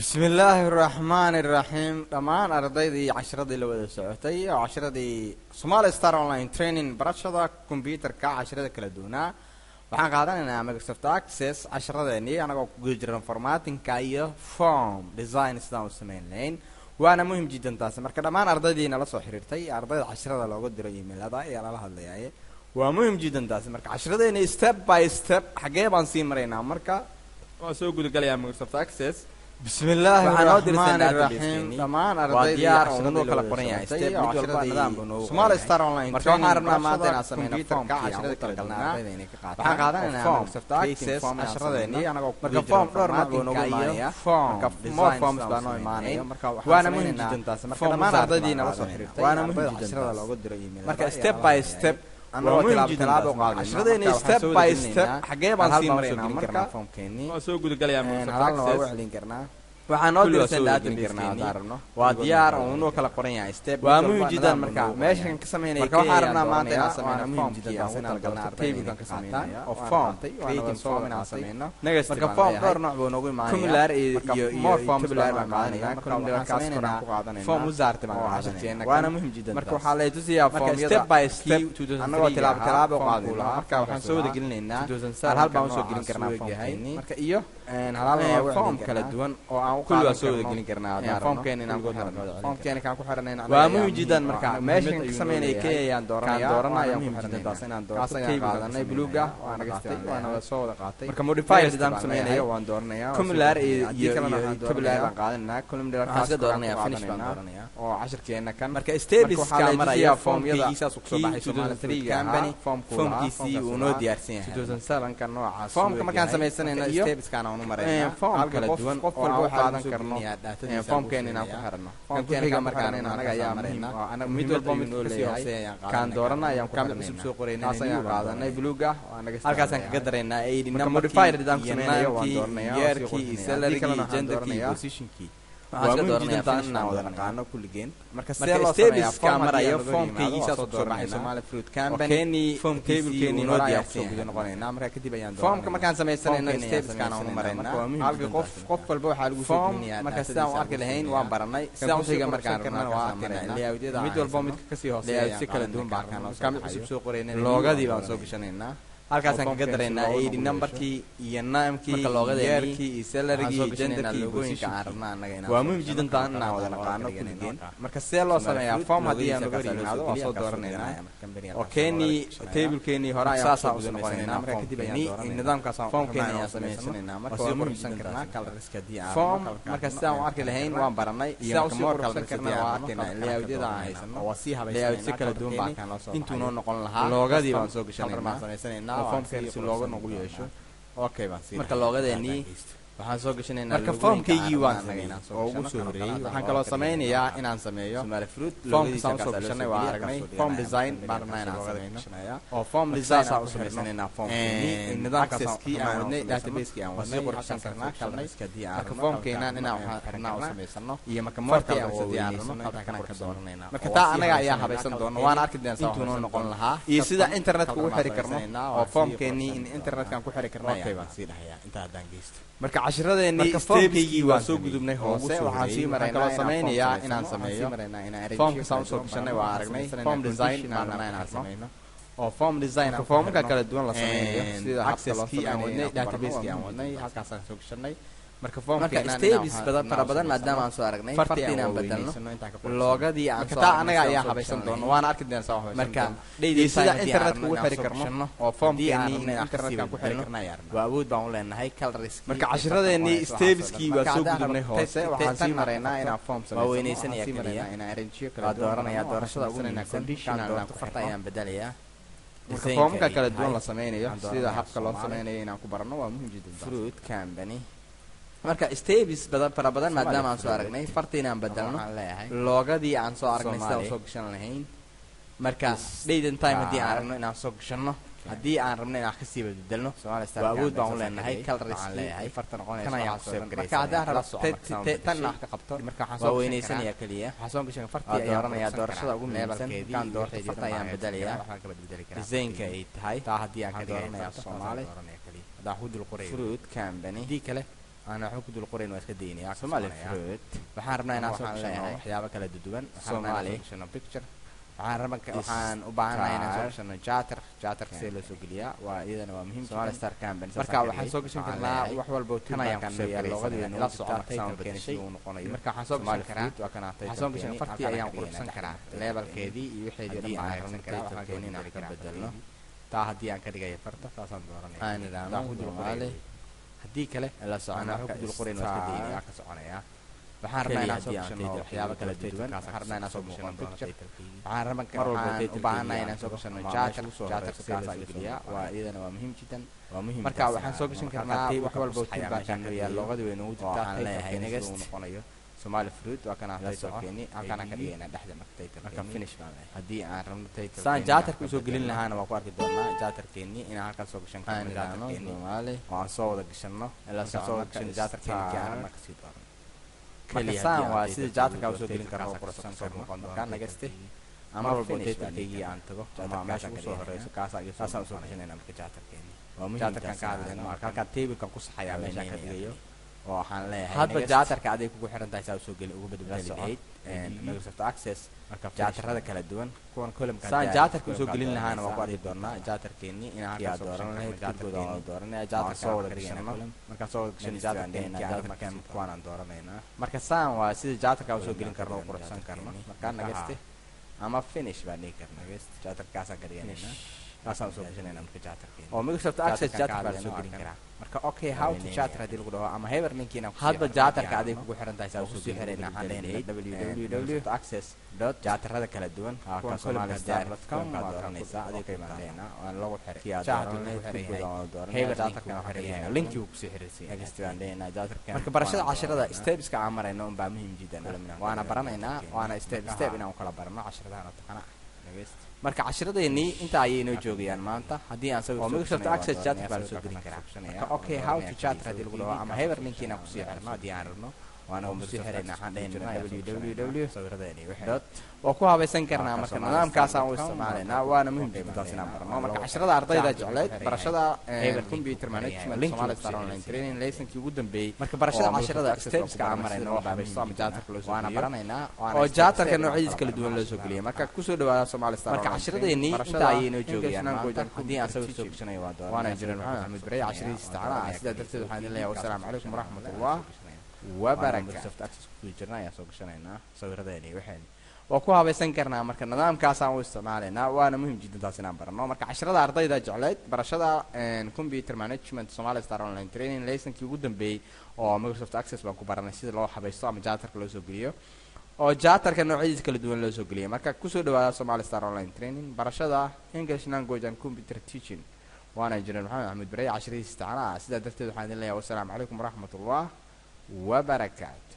بسم الله الرحمن الرحيم دمان أرضي عشرة لو سعتي عشرة سومالي ستار أونلاين ترينين برشة كمبيوتر كعشرة كلا دونا وحنا قاعدين مايكروسوفت أكسس عشرة دني أنا جوجر فورماتين كاية فورم ديزاين استاو سمين لين وأنا مهم جدا تاسمر كدمان أرضي نلا صحيرتي أرضي عشرة لو قدر إيميل هذا يلا هذا يعني ومهم جدا تاسمر عشرة دني ستيب باي ستيب حاجة بنسيمرين أمريكا وسوق قال يا مايكروسوفت أكسس بسم الله الرحمن الرحيم دمان أرضي ونو كلا قرنيا ستيب عشرة سمال ستار أونلاين مركون عربنا ما دنا سمينا فورم كعشرة كلا قلنا وحنا قاعدين فورم أكسس عشرة دني أنا مركون فورم دور ما بنو مانيا فورم مور فورم بنو مانيا وأنا مهم جدا تاسم دمان أرضي نلا صحيح وأنا مهم جدا لو قدر إيميل مركون ستيب باي ستيب أنا تلعب وقاعد عشرة ستيب باي ستيب حاجة بنسيمرين أمريكا فورم كيني وسوق قال يا مايكروسوفت waxaan oo dirsan database-keeni waa diyaar oo inuu kala qoran yahay step waa muhiim jiddan marka meeshan ka sameynay marka waxaan rabnaa maanta inaan sameeyno form inaan galnaa table-kan ka sameeyno oo form creating form inaan sameeyno marka form dhowr nooc buu noogu imaanaya cumular iyo tabular baan qaadanaya cumular kaas koraan ku qaadanayna form usaarta baan qaadanayna waana muhiim jiddan marka waxaa la tusiyaa formyada step by step anagoo tilaab oo qaadayna marka waxaan soo wada gelinaynaa hal baan soo gelin karnaa formkeeni marka iyo hal form kala duwan oo كل وسود جلين كرنا فهم كان إن أقول فهم كان كان كحرنا ومهم جدا مركا ماشين كسمين إيكي يان دورنا يان كحرنا داسين دورنا كيف هذا بلوجا وأنا قصدي وأنا بسوي قاطي مركا موديفاير جدا كسمين إيه وان دورنا يا كملار كملار قاعدنا كلهم دراسة دورنا يا فينش دورنا يا وعشر كينا كان مركا ستيبس كاميرا يا فهم يدا كيسا سكسو بحي سومال ثري كامباني فهم كيسي ونو ديارسين 2007 كان نوع فهم كما كان سمين سنة ستيبس كانوا نمرين فهم كلا دوان قفل karno form keen inaan ku xirno form keen markaan anaga ayaa marayna ana mid walba mid ka sii hooseeya kaan doorana ayaan ku xirnaa soo qoraynaa ayaan qaadanay bluega halkaas aan kaga dareynaa ID number modifier daan ku sameeynaa waan doornaa yearkii salary genderkii positionkii waxaan doornaa inaan wada naqaano kulligeen marka steps camera iyo form kiisa soo baxay Somali Fruit Company form table keeni noo diyaarsan buu noqonaynaa marka kadib ayaan doornaa form markaan sameeysanayna steps kaan aan maraynaa halka qof walba waxa lagu soo gelinayaa marka sidaan u arki lahayn waan baranay sidaan u sheegay markaan rabnaa waa arkaynaa layout-yada mid walba mid ka sii hooseeya si kala duwan baan kaan cusub soo qoraynaa loogadii baan soo gashanaynaa halkaasaan kaga dareynaa ID numberkii iyo naamkii yearkii iyo salarygii genderkii positionka waa muhiim jiddan taan inaan wada naqaano kulligeen marka see loo sameeyaa form haddii aan uga yimaado waa soo dooranaynaa oo keeni table-keeni hore ayaan saasaa ugu noqonaynaa marka kadib ayaan nidaamkaas formkeeni ayaan samaysanaynaa marka waa muhiimsan karnaa colorska haddii aan form marka sidaan u arki lahayn waan baranay iyo marka more colorska haddii aan arkaynaa layout-yada aan haysano waa sii habaysanayna layout si kala duwan baa kaan loo soo intuu noo noqon lahaa loogadii baan soo gashanaynaa samaysanaynaa formkeeni si looga nagu yeesho okay baan si marka loogadeeni waxaan soo gashanaynaa marka formkeygii waan sameeynaa oo ugu soo horeeyay waxaan kaloo sameynayaa inaan sameeyo Somali Fruit formka soo gashanay waa aragnay form design baan rabnaa inaan sameeyo oo form design aan u sameysanaynaa formkeeni nidaamkii aan wadnay database-kii aan wadnay qorxan karnaa kalmayska dii aan marka formkeena inaan waxaan u sameysano iyo marka markii aan soo diyaarino halkaan ka dooranayna marka taa anaga ayaa habaysan doona waan arki doonaa intuu noo noqon lahaa iyo sida internetka ugu xiri karno oo formkeeni in internetkan ku xiri karno okay baan sii dhahayaa inta hadaan geysto marka cashiradeenii stepkeygii waa soo gudubnay hoose waxaan sii maraynaa sameynayaa inaan sameeyo formka saan usoo gashanay waa aragnay form design baan rabnaa inaan sameyno oo form design formka kala duwan la sameynayo sida accesskii aan wadnay database-kii aan wadnay halkaasaan soo gashanay marka formkeena steps fara badan maadaama aan soo aragnay fartii inaan bedelno loogadii aan soo taa anaga ayaa habaysan doona waan arki doonaa soo habaysan marka sida internetka ugu xiri karno oo formkeeni in internetkan ku xiri karnaa waa awood baan u leenahay colors marka cashiradeenii stepskii waa soo gudubnay hoose waxaan sii maraynaa inaan form sameeyo waa weynaysanaya kaliya inaan arrange kala dooranaya doorashada ugu muhiimsan conditional aan ku farta ayaan bedelayaa marka formka kala duwan la sameynayo sida habka loo sameynayo inaan ku barano waa muhiim jiddan Fruit Company marka steps fara badan maadaama aan soo aragnay fartiin aan bedelno loogadii aan soo aragnay sida soo gashan lahayn marka date and time haddii aan aragno inaan soo gashano haddii aan rabno inaan ka sii bedelno waa awood baan u leenahay colorskii farta noqonaysa kan ayaa soo marka haddaan rabto tan wax ka qabto marka waxaan soo weynaysanaya kaliya waxaan soo gashan fartii ayaan dooranaya doorashada ugu muhiimsan kan doortay farta ayaan bedelayaa design-ka ay tahay taa haddii aan ka dooranaya Soomaali haddaan ku dul qoray Fruit Company dii kale أنا حكود القرين واسكديني Somali fruit بحارنا أنا waxaan سوق شنو leeyahay وحيابا كلا دودوان Somali شنو picture waxaan u Star baahanahay inaan soo gashano jaatar see loo soo geliyaa waa iyadana waa muhiim Somali Star Campaign marka waxaan soo gashan karnaa wax walba kan ayaan ku soo yaal luqadeena la la socotay socontay keenay uu noqonayo marka waxaan soo gashan karaa waa kana tay waxaan soo gashan fartii ayaan quruxsan karaa levelkeedii iyo wixii haddii aan rabno karaa waxaan keenin keenin ka bedelno taa haddii aan ka dhigayo farta taasaan dooranaya aan idhaahno Somali haddii kale la socono xukudul qorin waa iska deynaya ka soconaya waxaan rabnaa inaan soo gashano waxyaabo kala duwan waxaan rabnaa inaan soo gashano picture waxaan rabaa u baahanahay inaan soo gashano jaatar kaas ayaa geliyaa waa iyadana waa muhiim jiddan marka waxaan soo gashan karnaa wax walba oo tiimbakan yaal luqadii way noogu jirtaa waxaan leeyahay next noqonayo Somali fruit waa kana title-keeni halkaan ka dhigayna dhexda marka title marka finish baan leeyahay haddii aan rabno title saan jaatarka u soo gelin lahaana waa ku arki doonaa jaatarkeeni inaan halkaan soo gashan karno jaatarkeeni Somali oo aan soo wada gashano la soo wada gashan jaatarkeeni ka aan marka sii dooran marka kaliya saan waa sida jaatarka u soo gelin karno oo quruxsan soo noqon markaan nagaste ama walba title-keygii aan tago ama meesha u soo horeyso kaas ayaa soo gashanayna marka jaatarkeeni waa muhiim jaatarkan ka hadlayno marka halkaan table-kan ku saxayaa meesha ka dhigayo oo waxaan leeyahay hadba jaatarka aday kugu xiran tahay saa soo geli ugu badbadali lahayd Microsoft Access marka jaatarada kala duwan kuwan column-ka saan jaatarka u soo gelin lahaana waa ku arki doonaa jaatarkeeni inaan halkaas soo dooran lahayd jaatarkooda waa dooranaya jaatarka soo wada gashano marka soo wada gashano jaatarkeeni jaatarkan kuwan aan dooranayna marka saan waa sida jaatarka u soo gelin karno oo quruxsan karno markaan nagaste ama finish baan dhihi karnaa jaatarkaasaan ka dhiganayna taasaan soo gashanayna marka jaatarkeeni oo Microsoft Access jaatarka baa soo gelin karaa marka okay how to jaatar hadii lagu dhaho ama heber linkiina hadba jaatarka aday kugu xiran tahay saa soo xirayna waxaan leenahay www.access.jaatarada kala duwan kuwan somalistar.com waa dooranaysaa aday ka imaanayna waan lagu xiray heber jaatarkan waxaa xiran linki uu ku sii xiriirsan next waan leenahay jaatarkan marka barashada casharada steps-ka aan marayno un baa muhiim jiddan waana baranaynaa waana step inaan kala barano casharadahan oo taqana marka casharadeenii inta ayay noo joogayaan maanta haddii aan sawir Microsoft Access jaatar baa soo gelin karaa marka okay how to jaatar hadii lagu dhaho ama heber linkiina ku sii xirno haddii aan rabno waana u sii xiraynaa waxaan leenahay www.sawiradeeni waa ku habaysan karnaa marka nidaamkaas aan u isticmaalaynaa waana muhiim jiddan inaan barno marka casharada ardayda jecleed barashada computer management Somali Star online training lesson-kii ugu dambeeyay marka barashada casharada steps-ka aan marayno oo habaysto ama jaatarka loo soo waana baranaynaa oo jaatarka noocyadiisa kala duwan loo soo geliyay marka ku soo dhawaada Somali Star marka casharadeenii inta ayay noo joogayaan maanta haddii aan sawir soo gashanayo waa doonaa waana jiran maxamed Baray casharadiisa taala sidaa darteed waxaan idin leeyahay wassalaamu calaykum waraxmatullah وبركاته access ku jirnaa ayaa soo gashanaynaa sawiradeeni waxaan waa ku habaysan karnaa marka nidaamkaas aan u isticmaalaynaa waana muhiim jiddan taas inaan barano marka casharada ardayda jecleed barashada computer management Somali Star online training lesson-kii ugu dambeeyay oo Microsoft Access baan ku baranay sida loo habaysto ama jaatarka loo soo geliyo oo jaatarka noocyadiisa kala duwan loo soo geliyay marka ku soo dhawaada Somali Star online training barashada English language and computer teaching waana jiran maxamed Baray casharadiisa taala sidaa darteed waxaan idin leeyahay wassalaamu calaykum waraxmatullah وبركاته